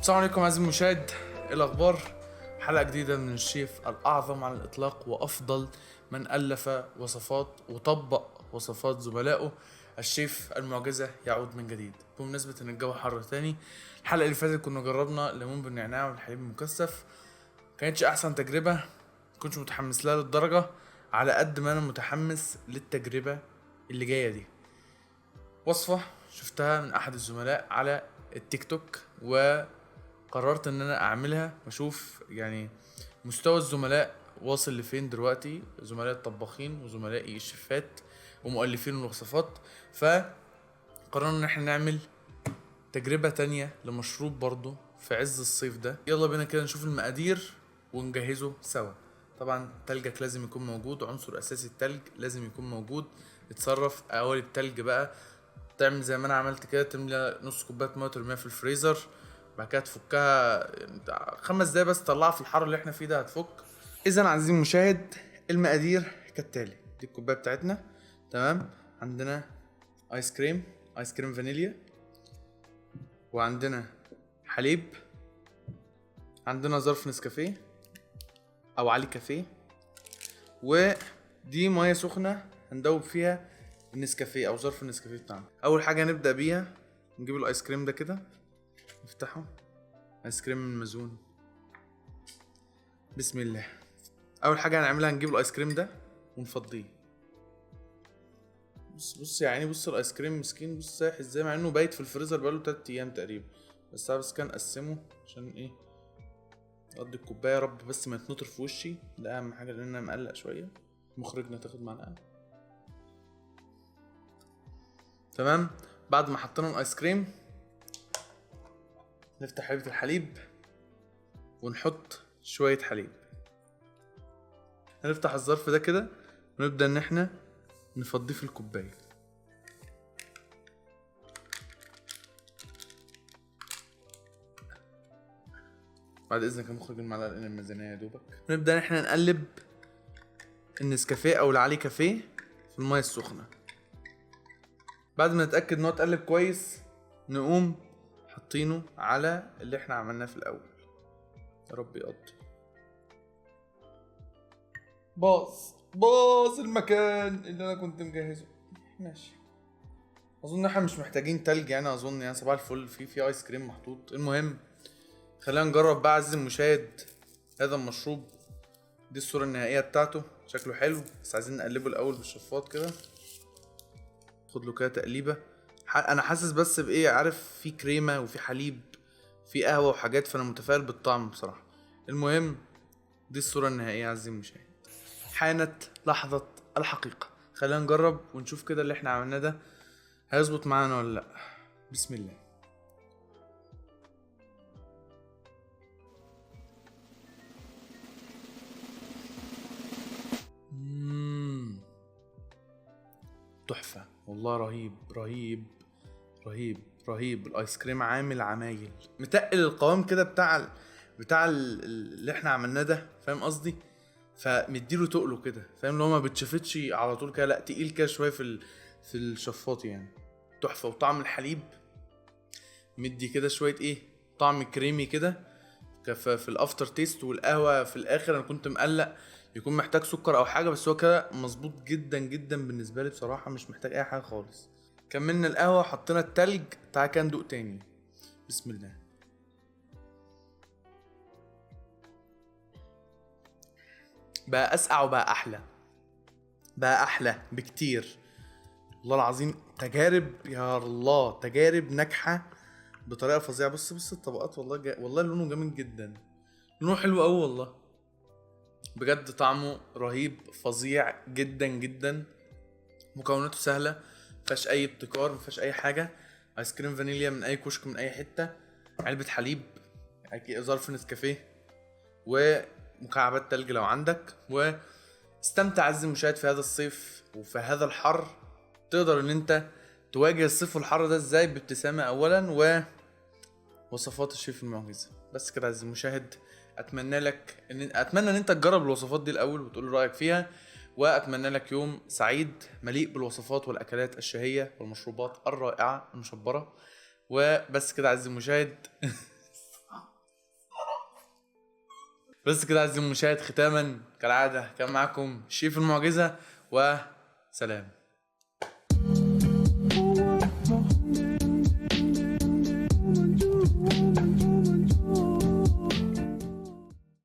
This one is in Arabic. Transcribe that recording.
السلام عليكم عزيزي المشاهد، ايه الاخبار؟ حلقه جديده من الشيف الاعظم على الاطلاق وافضل من الف وصفات وطبق وصفات زملائه، الشيف المعجزه يعود من جديد. بمناسبه ان الجو حر تاني، الحلقه اللي فاتت كنا جربنا ليمون بالنعناع والحليب المكثف. كانتش احسن تجربه، كنتش متحمس لها للدرجه على قد ما انا متحمس للتجربه اللي جايه دي. وصفه شفتها من احد الزملاء على التيك توك وقررت ان انا اعملها واشوف يعني مستوى الزملاء واصل لفين دلوقتي، زملاء الطباخين وزملائي الشيفات ومؤلفين الوصفات. فقررنا ان احنا نعمل تجربة تانية لمشروب برضو في عز الصيف ده. يلا بينا كده نشوف المقادير ونجهزه سوا. طبعا تلجك لازم يكون موجود، عنصر اساسي التلج لازم يكون موجود. اتصرف قوالب التلج بقى، تعمل زي ما انا عملت كده، تملى نص كوبايه ميه وترميها في الفريزر، بعد كده تفكها يعني 5 دقايق بس، تطلعها في الحر اللي احنا فيه ده هتفك. اذا عزيزي المشاهد المقادير كالتالي: دي الكوبايه بتاعتنا، تمام. عندنا ايس كريم، ايس كريم فانيليا، وعندنا حليب، عندنا ظرف نسكافيه او علي كافيه، ودي ميه سخنه هندوب فيها النسكافيه او ظرف النسكافيه بتاعنا. اول حاجه نبدا بيها نجيب الايس كريم ده كده، نفتحه، ايس كريم من مزون. بسم الله. اول حاجه هنعملها نجيب الايس كريم ده ونفضيه. بص يعني بص الايس كريم مسكين، بص سايح ازاي مع انه بايت في الفريزر بقاله 3 ايام تقريبا. بس انا بس كان اقسمه عشان ايه، اقضي الكوبايه يا رب بس ما يتنطر في وشي، ده اهم حاجه لان انا مقلق شويه. مخرجنا تاخد معلقه. تمام. بعد ما حطينا الايس كريم نفتح علبه الحليب ونحط شويه حليب. هنفتح الظرف ده كده ونبدا ان احنا نفضيه في الكوبايه. بعد اذنك يا مخرج المعلقه لان الميزانيه يا دوبك. نبدا ان احنا نقلب النسكافيه او العلي كافيه في الميه السخنه. بعد ما نتاكد ان هو اتقلب كويس نقوم حاطينه على اللي احنا عملناه في الاول. يا رب يقضي. باظ المكان اللي انا كنت مجهزه. ماشي، اظن احنا مش محتاجين تلج يعني، اظن يعني صباح الفل في ايس كريم محطوط. المهم خلينا نجرب بقى عزيزي المشاهد هذا المشروب. دي الصورة النهائية بتاعته، شكله حلو بس عايزين نقلبه الاول بالشفاط كده. خد له كده تقليبة. انا حاسس بس بايه، عارف، في كريمة وفي حليب، في قهوة وحاجات، فانا متفائل بالطعم بصراحة. المهم دي الصورة النهائية عزيزي المشاهد. حانت لحظة الحقيقة، خلينا نجرب ونشوف كده اللي احنا عملناه ده هيظبط معانا ولا لا. بسم الله. تحفة والله، رهيب رهيب رهيب رهيب. الايس كريم عامل عمايل، متقل القوام كده اللي احنا عملناه ده، فاهم قصدي؟ فمديله تقله كده، فاهم، اللي هو ما بتشفتش على طول كده، لا تقيل كده شويه في الشفاط يعني. تحفه. وطعم الحليب مدي كده شويه ايه، طعم كريمي كده في الافتر تيست. والقهوه في الاخر انا كنت مقلق يكون محتاج سكر او حاجه، بس هو كده مظبوط جدا جدا بالنسبه لي بصراحه، مش محتاج اي حاجه خالص. كملنا القهوه وحطينا التلج. تعال كده ندوق تاني. بسم الله. بقى اسقع وبقى احلى، بقى احلى بكتير والله العظيم. تجارب يا الله، تجارب ناجحه بطريقه فظيعه. بص الطبقات والله والله لونه جميل جدا، لونه حلو قوي والله بجد. طعمه رهيب فظيع جدا جدا. مكوناته سهله، مفيهاش اي ابتكار، مفيهاش اي حاجه. ايس كريم فانيليا من اي كشك من اي حته، علبه حليب، ظرف نسكافيه، ومكعبات تلج لو عندك. واستمتع عزيزي المشاهد في هذا الصيف وفي هذا الحر. تقدر ان انت تواجه الصيف والحر ده ازاي؟ بابتسامه اولا ووصفات الشيف المعجزه. بس كده عزيزي المشاهد، اتمنى ان انت تجرب الوصفات دي الاول وتقول رايك فيها. واتمنى لك يوم سعيد مليء بالوصفات والاكلات الشهيه والمشروبات الرائعه المشبره. وبس كده عزيزي المشاهد. بس كده عزيزي المشاهد، ختاما كالعادة كان معاكم الشيف المعجزة، وسلام.